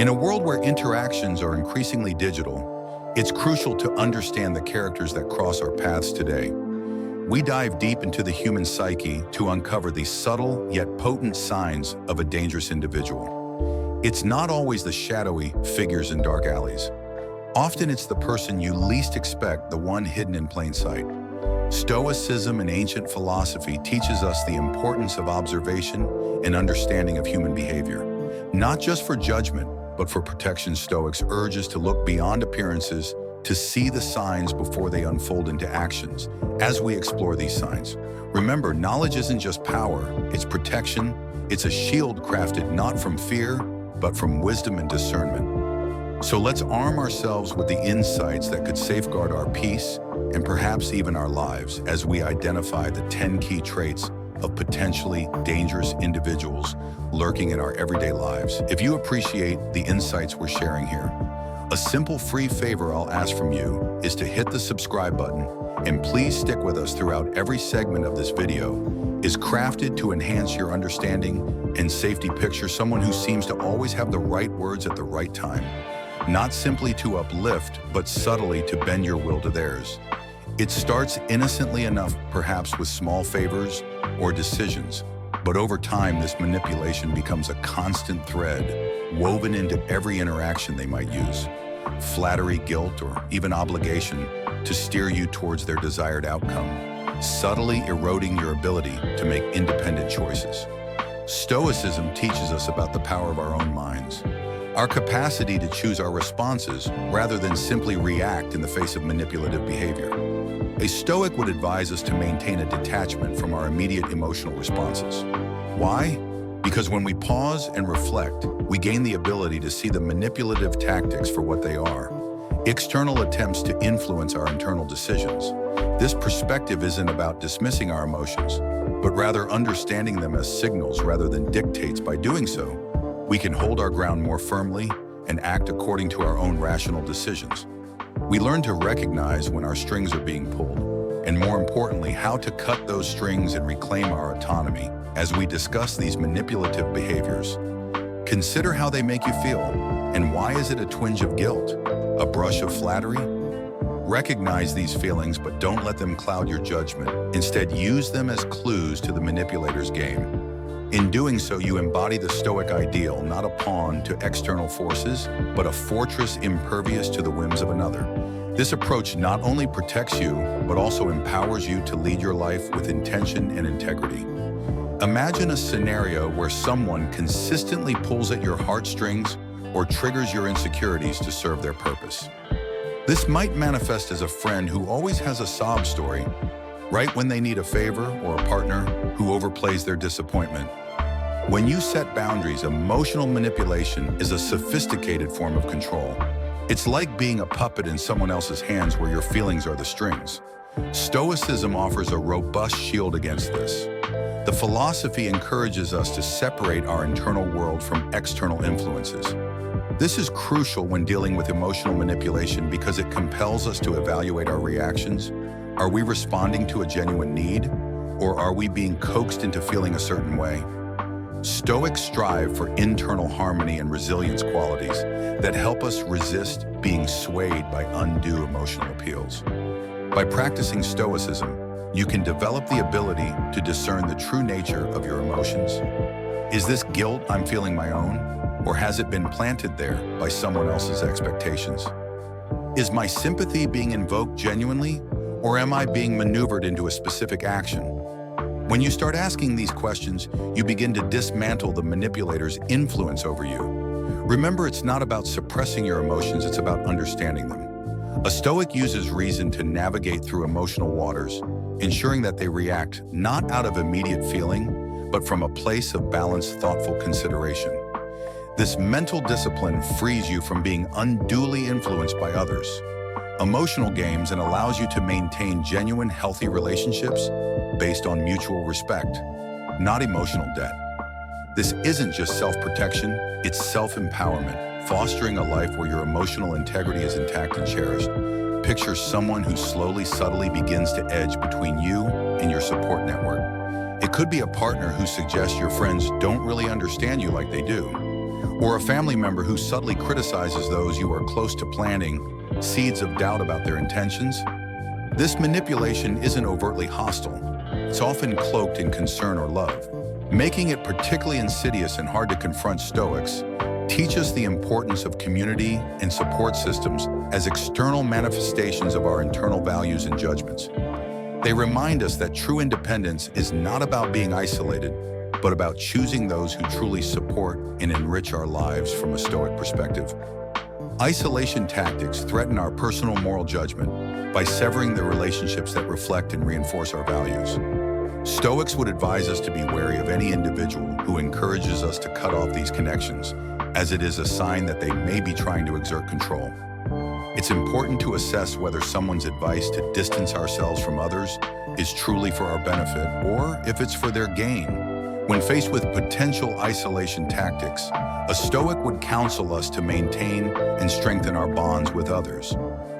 In a world where interactions are increasingly digital, it's crucial to understand the characters that cross our paths today. We dive deep into the human psyche to uncover the subtle yet potent signs of a dangerous individual. It's not always the shadowy figures in dark alleys. Often it's the person you least expect, the one hidden in plain sight. Stoicism and ancient philosophy teaches us the importance of observation and understanding of human behavior, not just for judgment, but for protection. Stoics urge us to look beyond appearances, to see the signs before they unfold into actions. As we explore these signs, remember, knowledge isn't just power, it's protection. It's a shield crafted not from fear, but from wisdom and discernment. So let's arm ourselves with the insights that could safeguard our peace and perhaps even our lives as we identify the 10 key traits of potentially dangerous individuals lurking in our everyday lives. If you appreciate the insights we're sharing here, a simple free favor I'll ask from you is to hit the subscribe button, and please stick with us throughout. Every segment of this video is crafted to enhance your understanding and safety. Picture someone who seems to always have the right words at the right time, not simply to uplift, but subtly to bend your will to theirs. It starts innocently enough, perhaps with small favors or decisions, but over time this manipulation becomes a constant thread woven into every interaction they might use. Flattery, guilt, or even obligation to steer you towards their desired outcome, subtly eroding your ability to make independent choices. Stoicism teaches us about the power of our own minds, our capacity to choose our responses rather than simply react in the face of manipulative behavior. A Stoic would advise us to maintain a detachment from our immediate emotional responses. Why? Because when we pause and reflect, we gain the ability to see the manipulative tactics for what they are: external attempts to influence our internal decisions. This perspective isn't about dismissing our emotions, but rather understanding them as signals rather than dictates. By doing so, we can hold our ground more firmly and act according to our own rational decisions. We learn to recognize when our strings are being pulled, and more importantly, how to cut those strings and reclaim our autonomy. As we discuss these manipulative behaviors, consider how they make you feel, and why is it a twinge of guilt, a brush of flattery? Recognize these feelings, but don't let them cloud your judgment. Instead, use them as clues to the manipulator's game. In doing so, you embody the Stoic ideal, not a pawn to external forces, but a fortress impervious to the whims of another. This approach not only protects you, but also empowers you to lead your life with intention and integrity. Imagine a scenario where someone consistently pulls at your heartstrings or triggers your insecurities to serve their purpose. This might manifest as a friend who always has a sob story right when they need a favor, or a partner who overplays their disappointment. When you set boundaries, emotional manipulation is a sophisticated form of control. It's like being a puppet in someone else's hands where your feelings are the strings. Stoicism offers a robust shield against this. The philosophy encourages us to separate our internal world from external influences. This is crucial when dealing with emotional manipulation because it compels us to evaluate our reactions. Are we responding to a genuine need, or are we being coaxed into feeling a certain way? Stoics strive for internal harmony and resilience, qualities that help us resist being swayed by undue emotional appeals. By practicing Stoicism, you can develop the ability to discern the true nature of your emotions. Is this guilt I'm feeling my own, or has it been planted there by someone else's expectations? Is my sympathy being invoked genuinely, or am I being maneuvered into a specific action? When you start asking these questions, you begin to dismantle the manipulator's influence over you. Remember, it's not about suppressing your emotions, it's about understanding them. A Stoic uses reason to navigate through emotional waters, ensuring that they react not out of immediate feeling, but from a place of balanced, thoughtful consideration. This mental discipline frees you from being unduly influenced by others' emotional games and allows you to maintain genuine, healthy relationships based on mutual respect, not emotional debt. This isn't just self-protection, it's self-empowerment, fostering a life where your emotional integrity is intact and cherished. Picture someone who slowly, subtly begins to edge between you and your support network. It could be a partner who suggests your friends don't really understand you like they do. Or a family member who subtly criticizes those you are close to, planting seeds of doubt about their intentions? This manipulation isn't overtly hostile. It's often cloaked in concern or love. Making it particularly insidious and hard to confront, Stoics teach us the importance of community and support systems as external manifestations of our internal values and judgments. They remind us that true independence is not about being isolated, but about choosing those who truly support and enrich our lives. From a Stoic perspective, isolation tactics threaten our personal moral judgment by severing the relationships that reflect and reinforce our values. Stoics would advise us to be wary of any individual who encourages us to cut off these connections, as it is a sign that they may be trying to exert control. It's important to assess whether someone's advice to distance ourselves from others is truly for our benefit or if it's for their gain. When faced with potential isolation tactics, a Stoic would counsel us to maintain and strengthen our bonds with others,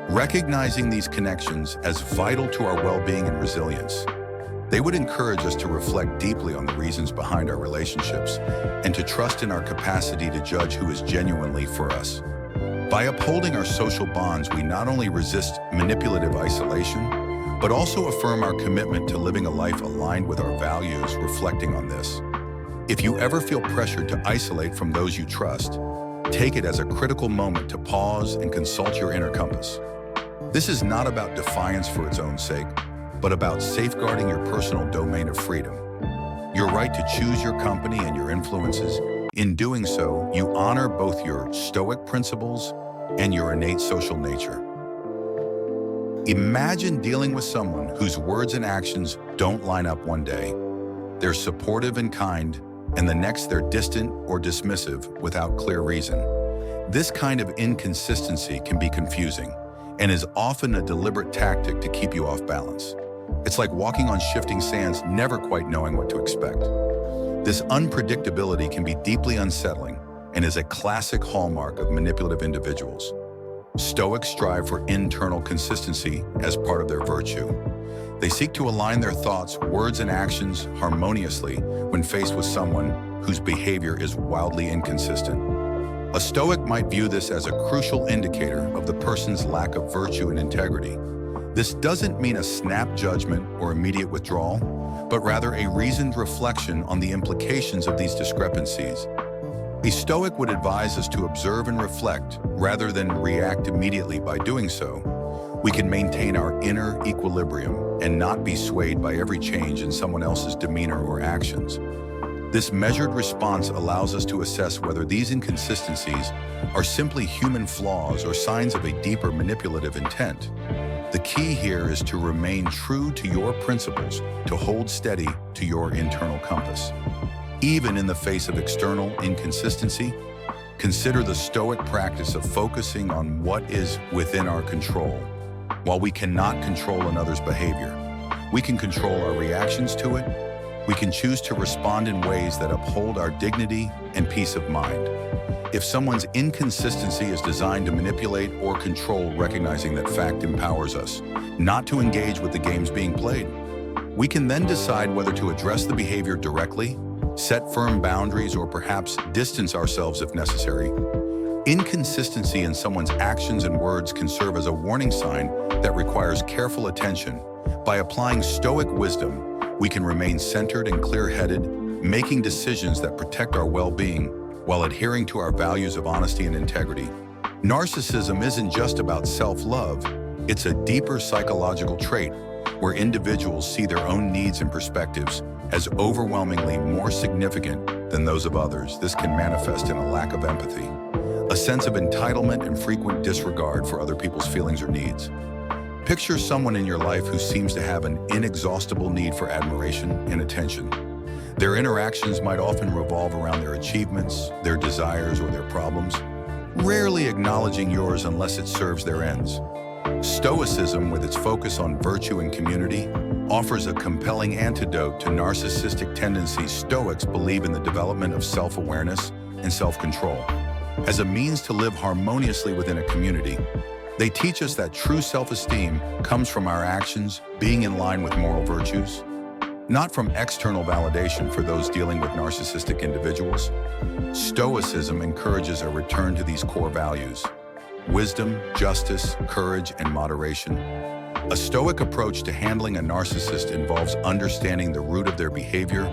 recognizing these connections as vital to our well-being and resilience. They would encourage us to reflect deeply on the reasons behind our relationships and to trust in our capacity to judge who is genuinely for us. By upholding our social bonds, we not only resist manipulative isolation, but also affirm our commitment to living a life aligned with our values. Reflecting on this, if you ever feel pressured to isolate from those you trust, take it as a critical moment to pause and consult your inner compass. This is not about defiance for its own sake, but about safeguarding your personal domain of freedom. Your right to choose your company and your influences. In doing so, you honor both your Stoic principles and your innate social nature. Imagine dealing with someone whose words and actions don't line up. One day they're supportive and kind, and the next they're distant or dismissive without clear reason. This kind of inconsistency can be confusing and is often a deliberate tactic to keep you off balance. It's like walking on shifting sands, never quite knowing what to expect. This unpredictability can be deeply unsettling and is a classic hallmark of manipulative individuals. Stoics strive for internal consistency as part of their virtue. They seek to align their thoughts, words, and actions harmoniously when faced with someone whose behavior is wildly inconsistent. A Stoic might view this as a crucial indicator of the person's lack of virtue and integrity. This doesn't mean a snap judgment or immediate withdrawal, but rather a reasoned reflection on the implications of these discrepancies. A Stoic would advise us to observe and reflect rather than react immediately. By doing so, we can maintain our inner equilibrium and not be swayed by every change in someone else's demeanor or actions. This measured response allows us to assess whether these inconsistencies are simply human flaws or signs of a deeper manipulative intent. The key here is to remain true to your principles, to hold steady to your internal compass. Even in the face of external inconsistency, consider the Stoic practice of focusing on what is within our control. While we cannot control another's behavior, we can control our reactions to it. We can choose to respond in ways that uphold our dignity and peace of mind. If someone's inconsistency is designed to manipulate or control, recognizing that fact empowers us not to engage with the games being played. We can then decide whether to address the behavior directly, set firm boundaries, or perhaps distance ourselves if necessary. Inconsistency in someone's actions and words can serve as a warning sign that requires careful attention. By applying Stoic wisdom, we can remain centered and clear-headed, making decisions that protect our well-being while adhering to our values of honesty and integrity. Narcissism isn't just about self-love, it's a deeper psychological trait where individuals see their own needs and perspectives as overwhelmingly more significant than those of others. This can manifest in a lack of empathy, a sense of entitlement, and frequent disregard for other people's feelings or needs. Picture someone in your life who seems to have an inexhaustible need for admiration and attention. Their interactions might often revolve around their achievements, their desires, or their problems, rarely acknowledging yours unless it serves their ends. Stoicism, with its focus on virtue and community, offers a compelling antidote to narcissistic tendencies. Stoics believe in the development of self-awareness and self-control as a means to live harmoniously within a community. They teach us that true self-esteem comes from our actions being in line with moral virtues, not from external validation for those dealing with narcissistic individuals. Stoicism encourages a return to these core values: wisdom, justice, courage, and moderation. A Stoic approach to handling a narcissist involves understanding the root of their behavior,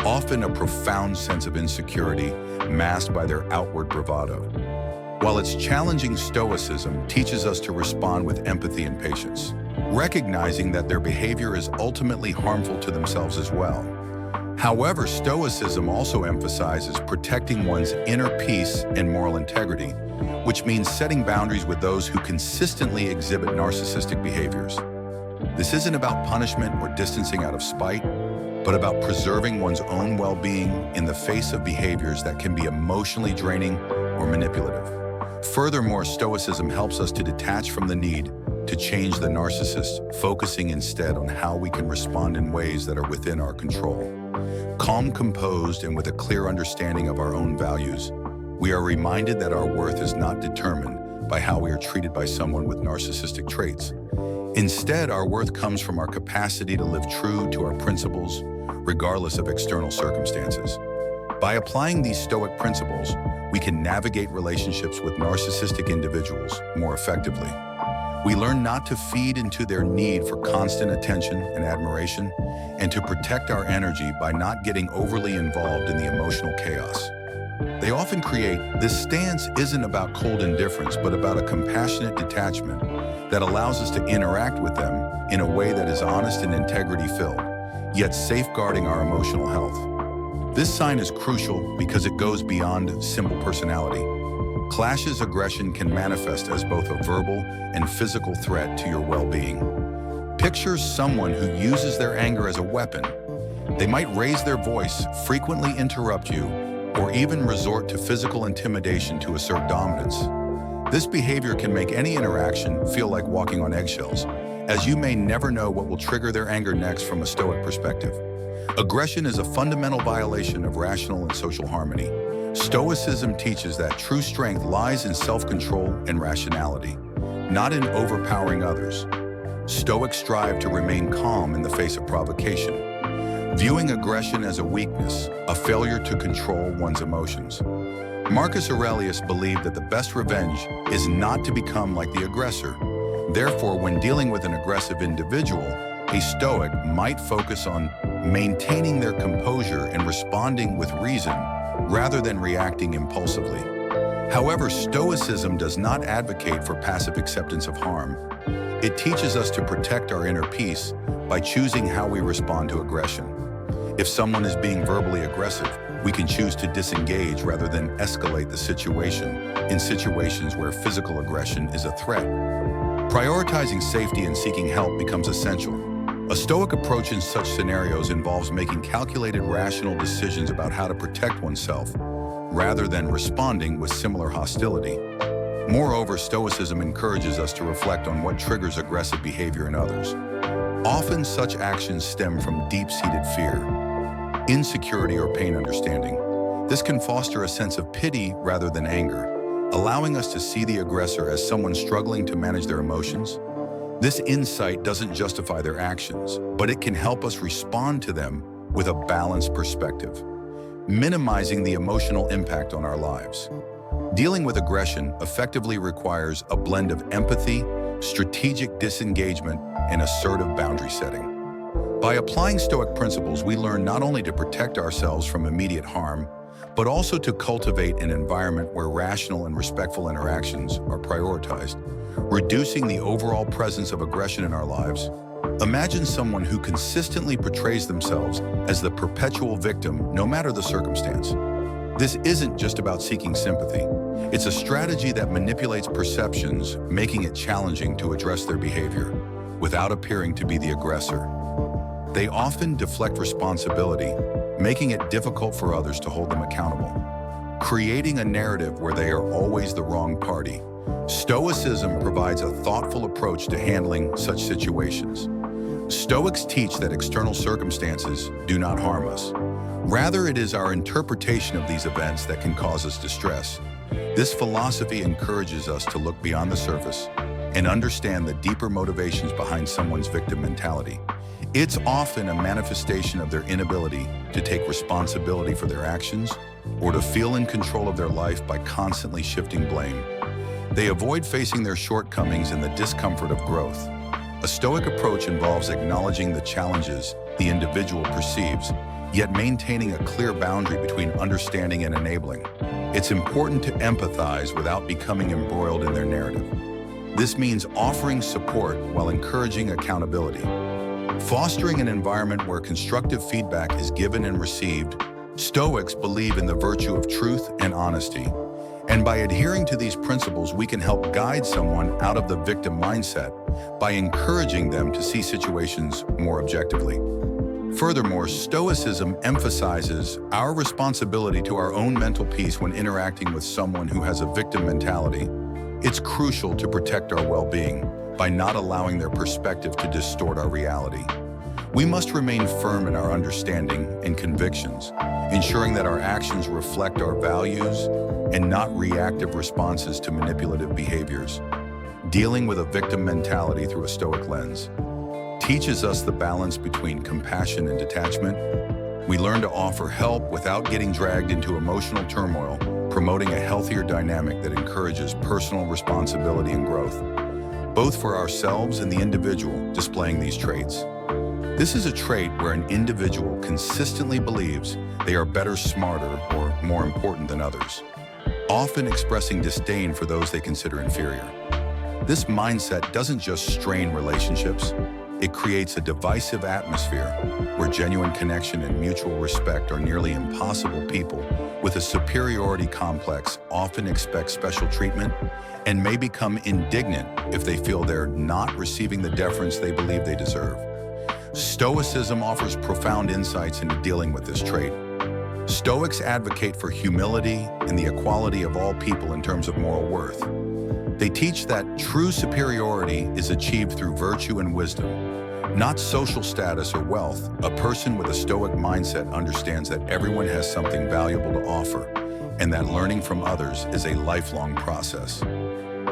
often a profound sense of insecurity masked by their outward bravado. While its challenging Stoicism teaches us to respond with empathy and patience, recognizing that their behavior is ultimately harmful to themselves as well. However, Stoicism also emphasizes protecting one's inner peace and moral integrity, which means setting boundaries with those who consistently exhibit narcissistic behaviors. This isn't about punishment or distancing out of spite, but about preserving one's own well-being in the face of behaviors that can be emotionally draining or manipulative. Furthermore, Stoicism helps us to detach from the need to change the narcissist, focusing instead on how we can respond in ways that are within our control. Calm, composed, and with a clear understanding of our own values, we are reminded that our worth is not determined by how we are treated by someone with narcissistic traits. Instead, our worth comes from our capacity to live true to our principles, regardless of external circumstances. By applying these Stoic principles, we can navigate relationships with narcissistic individuals more effectively. We learn not to feed into their need for constant attention and admiration, and to protect our energy by not getting overly involved in the emotional chaos they often create. This stance isn't about cold indifference, but about a compassionate detachment that allows us to interact with them in a way that is honest and integrity-filled, yet safeguarding our emotional health. This sign is crucial because it goes beyond simple personality. Clashes aggression can manifest as both a verbal and physical threat to your well-being. Picture someone who uses their anger as a weapon. They might raise their voice, frequently interrupt you, or even resort to physical intimidation to assert dominance. This behavior can make any interaction feel like walking on eggshells, as you may never know what will trigger their anger next from a Stoic perspective. Aggression is a fundamental violation of rational and social harmony. Stoicism teaches that true strength lies in self-control and rationality, not in overpowering others. Stoics strive to remain calm in the face of provocation, viewing aggression as a weakness, a failure to control one's emotions. Marcus Aurelius believed that the best revenge is not to become like the aggressor. Therefore, when dealing with an aggressive individual, a Stoic might focus on maintaining their composure and responding with reason rather than reacting impulsively. However, Stoicism does not advocate for passive acceptance of harm. It teaches us to protect our inner peace by choosing how we respond to aggression. If someone is being verbally aggressive, we can choose to disengage rather than escalate the situation in situations where physical aggression is a threat. Prioritizing safety and seeking help becomes essential. A Stoic approach in such scenarios involves making calculated, rational decisions about how to protect oneself, rather than responding with similar hostility. Moreover, Stoicism encourages us to reflect on what triggers aggressive behavior in others. Often such actions stem from deep-seated fear, insecurity, or pain understanding. This can foster a sense of pity rather than anger, allowing us to see the aggressor as someone struggling to manage their emotions. This insight doesn't justify their actions, but it can help us respond to them with a balanced perspective, minimizing the emotional impact on our lives. Dealing with aggression effectively requires a blend of empathy, strategic disengagement, and assertive boundary setting. By applying Stoic principles, we learn not only to protect ourselves from immediate harm, but also to cultivate an environment where rational and respectful interactions are prioritized, reducing the overall presence of aggression in our lives. Imagine someone who consistently portrays themselves as the perpetual victim, no matter the circumstance. This isn't just about seeking sympathy. It's a strategy that manipulates perceptions, making it challenging to address their behavior without appearing to be the aggressor. They often deflect responsibility, making it difficult for others to hold them accountable, creating a narrative where they are always the wrong party. Stoicism provides a thoughtful approach to handling such situations. Stoics teach that external circumstances do not harm us. Rather, it is our interpretation of these events that can cause us distress. This philosophy encourages us to look beyond the surface and understand the deeper motivations behind someone's victim mentality. It's often a manifestation of their inability to take responsibility for their actions or to feel in control of their life by constantly shifting blame. They avoid facing their shortcomings and the discomfort of growth. A Stoic approach involves acknowledging the challenges the individual perceives, yet maintaining a clear boundary between understanding and enabling. It's important to empathize without becoming embroiled in their narrative. This means offering support while encouraging accountability. Fostering an environment where constructive feedback is given and received, Stoics believe in the virtue of truth and honesty. And by adhering to these principles, we can help guide someone out of the victim mindset by encouraging them to see situations more objectively. Furthermore, Stoicism emphasizes our responsibility to our own mental peace when interacting with someone who has a victim mentality. It's crucial to protect our well-being by not allowing their perspective to distort our reality. We must remain firm in our understanding and convictions, ensuring that our actions reflect our values and not reactive responses to manipulative behaviors. Dealing with a victim mentality through a Stoic lens teaches us the balance between compassion and detachment. We learn to offer help without getting dragged into emotional turmoil, promoting a healthier dynamic that encourages personal responsibility and growth, both for ourselves and the individual displaying these traits. This is a trait where an individual consistently believes they are better, smarter, or more important than others, often expressing disdain for those they consider inferior. This mindset doesn't just strain relationships, it creates a divisive atmosphere where genuine connection and mutual respect are nearly impossible. People with a superiority complex often expect special treatment and may become indignant if they feel they're not receiving the deference they believe they deserve. Stoicism offers profound insights into dealing with this trait. Stoics advocate for humility and the equality of all people in terms of moral worth. They teach that true superiority is achieved through virtue and wisdom, not social status or wealth. A person with a Stoic mindset understands that everyone has something valuable to offer, and that learning from others is a lifelong process.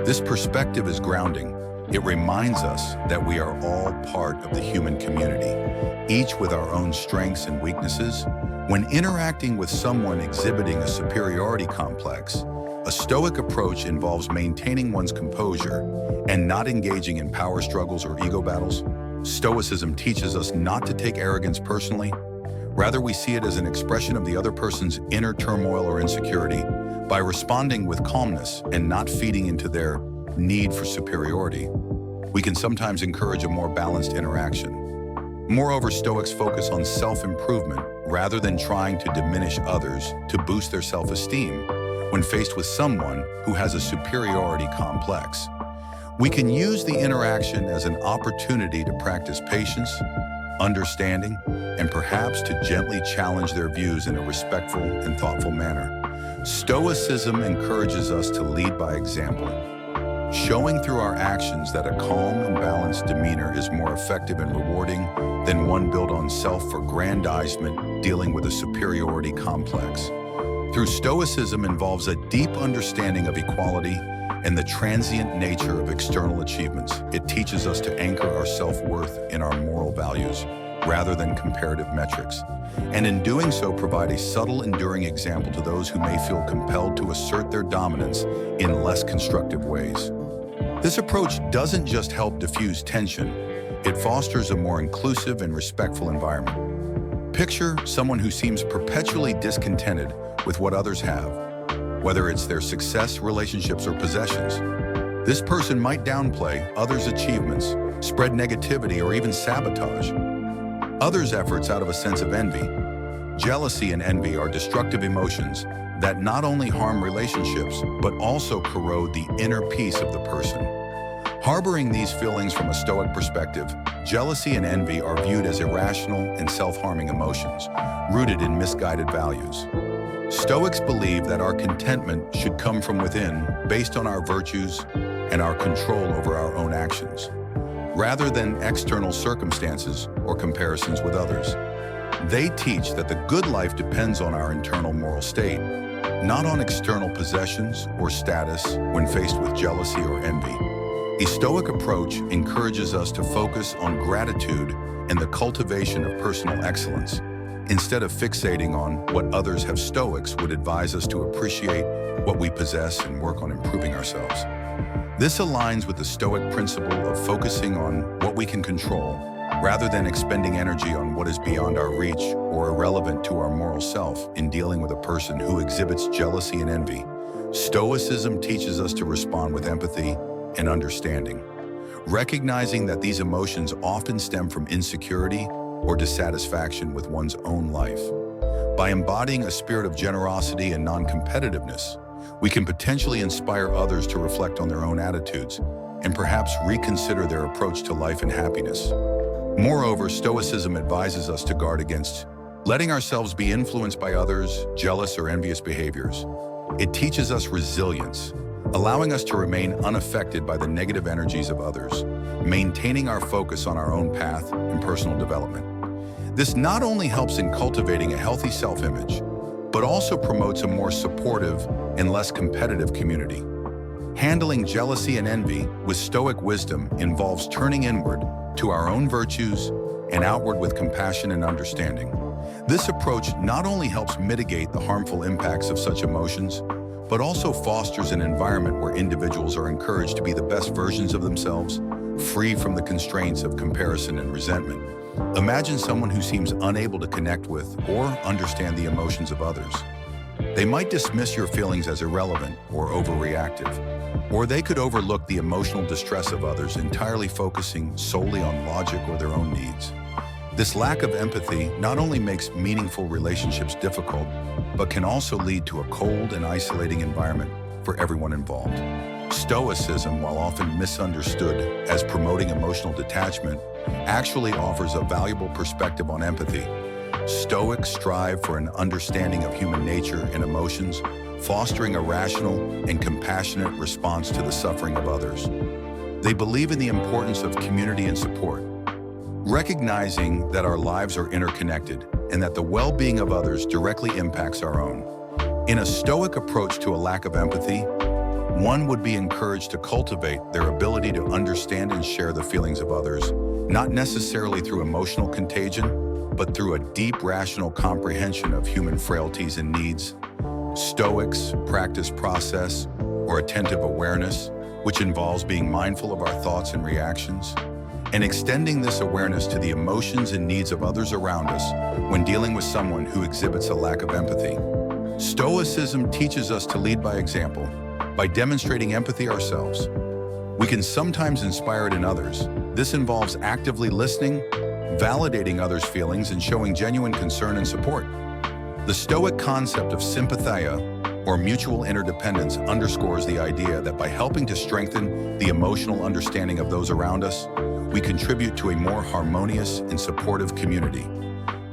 This perspective is grounding. It reminds us that we are all part of the human community, each with our own strengths and weaknesses. When interacting with someone exhibiting a superiority complex, a Stoic approach involves maintaining one's composure and not engaging in power struggles or ego battles. Stoicism teaches us not to take arrogance personally. Rather, we see it as an expression of the other person's inner turmoil or insecurity. By responding with calmness and not feeding into their need for superiority, we can sometimes encourage a more balanced interaction. Moreover, Stoics focus on self-improvement rather than trying to diminish others to boost their self-esteem. When faced with someone who has a superiority complex, we can use the interaction as an opportunity to practice patience, understanding, and perhaps to gently challenge their views in a respectful and thoughtful manner. Stoicism encourages us to lead by example, showing through our actions that a calm and balanced demeanor is more effective and rewarding than one built on self-aggrandizement dealing with a superiority complex. Through Stoicism involves a deep understanding of equality and the transient nature of external achievements. It teaches us to anchor our self-worth in our moral values rather than comparative metrics, and in doing so provide a subtle, enduring example to those who may feel compelled to assert their dominance in less constructive ways. This approach doesn't just help diffuse tension, it fosters a more inclusive and respectful environment. Picture someone who seems perpetually discontented with what others have, whether it's their success, relationships, or possessions. This person might downplay others' achievements, spread negativity, or even sabotage others' efforts out of a sense of envy. Jealousy and envy are destructive emotions that not only harm relationships, but also corrode the inner peace of the person. Harboring these feelings from a Stoic perspective, jealousy and envy are viewed as irrational and self-harming emotions, rooted in misguided values. Stoics believe that our contentment should come from within, based on our virtues and our control over our own actions, rather than external circumstances or comparisons with others. They teach that the good life depends on our internal moral state, not on external possessions or status when faced with jealousy or envy. A Stoic approach encourages us to focus on gratitude and the cultivation of personal excellence, instead of fixating on what others have. Stoics would advise us to appreciate what we possess and work on improving ourselves. This aligns with the Stoic principle of focusing on what we can control, rather than expending energy on what is beyond our reach or irrelevant to our moral self. In dealing with a person who exhibits jealousy and envy, Stoicism teaches us to respond with empathy and understanding, recognizing that these emotions often stem from insecurity or dissatisfaction with one's own life. By embodying a spirit of generosity and non-competitiveness, we can potentially inspire others to reflect on their own attitudes and perhaps reconsider their approach to life and happiness. Moreover, Stoicism advises us to guard against letting ourselves be influenced by others' jealous or envious behaviors. It teaches us resilience, allowing us to remain unaffected by the negative energies of others, maintaining our focus on our own path and personal development. This not only helps in cultivating a healthy self-image, but also promotes a more supportive and less competitive community. Handling jealousy and envy with Stoic wisdom involves turning inward to our own virtues and outward with compassion and understanding. This approach not only helps mitigate the harmful impacts of such emotions, but also fosters an environment where individuals are encouraged to be the best versions of themselves, free from the constraints of comparison and resentment. Imagine someone who seems unable to connect with or understand the emotions of others. They might dismiss your feelings as irrelevant or overreactive, or they could overlook the emotional distress of others, entirely focusing solely on logic or their own needs. This lack of empathy not only makes meaningful relationships difficult, but can also lead to a cold and isolating environment for everyone involved. Stoicism, while often misunderstood as promoting emotional detachment, actually offers a valuable perspective on empathy. Stoics strive for an understanding of human nature and emotions, fostering a rational and compassionate response to the suffering of others. They believe in the importance of community and support, recognizing that our lives are interconnected and that the well-being of others directly impacts our own. In a Stoic approach to a lack of empathy, one would be encouraged to cultivate their ability to understand and share the feelings of others, not necessarily through emotional contagion, but through a deep rational comprehension of human frailties and needs. Stoics practice process or attentive awareness, which involves being mindful of our thoughts and reactions, and extending this awareness to the emotions and needs of others around us when dealing with someone who exhibits a lack of empathy. Stoicism teaches us to lead by example, by demonstrating empathy ourselves. We can sometimes inspire it in others. This involves actively listening, validating others' feelings, and showing genuine concern and support. The Stoic concept of sympathia, or mutual interdependence, underscores the idea that by helping to strengthen the emotional understanding of those around us, we contribute to a more harmonious and supportive community.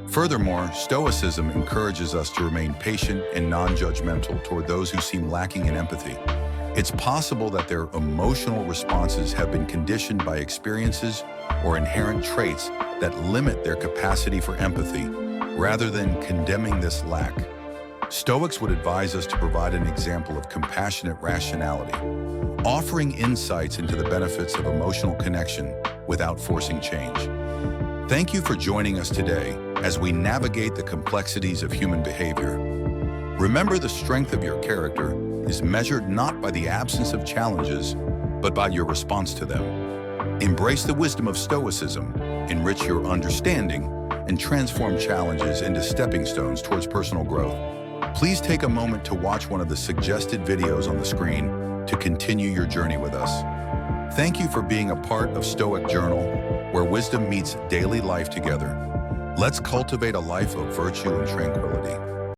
Furthermore, Stoicism encourages us to remain patient and non-judgmental toward those who seem lacking in empathy. It's possible that their emotional responses have been conditioned by experiences or inherent traits that limit their capacity for empathy, rather than condemning this lack. Stoics would advise us to provide an example of compassionate rationality, offering insights into the benefits of emotional connection without forcing change. Thank you for joining us today as we navigate the complexities of human behavior. Remember, the strength of your character is measured not by the absence of challenges, but by your response to them. Embrace the wisdom of Stoicism, enrich your understanding, and transform challenges into stepping stones towards personal growth. Please take a moment to watch one of the suggested videos on the screen to continue your journey with us. Thank you for being a part of Stoic Journal, where wisdom meets daily life together. Let's cultivate a life of virtue and tranquility.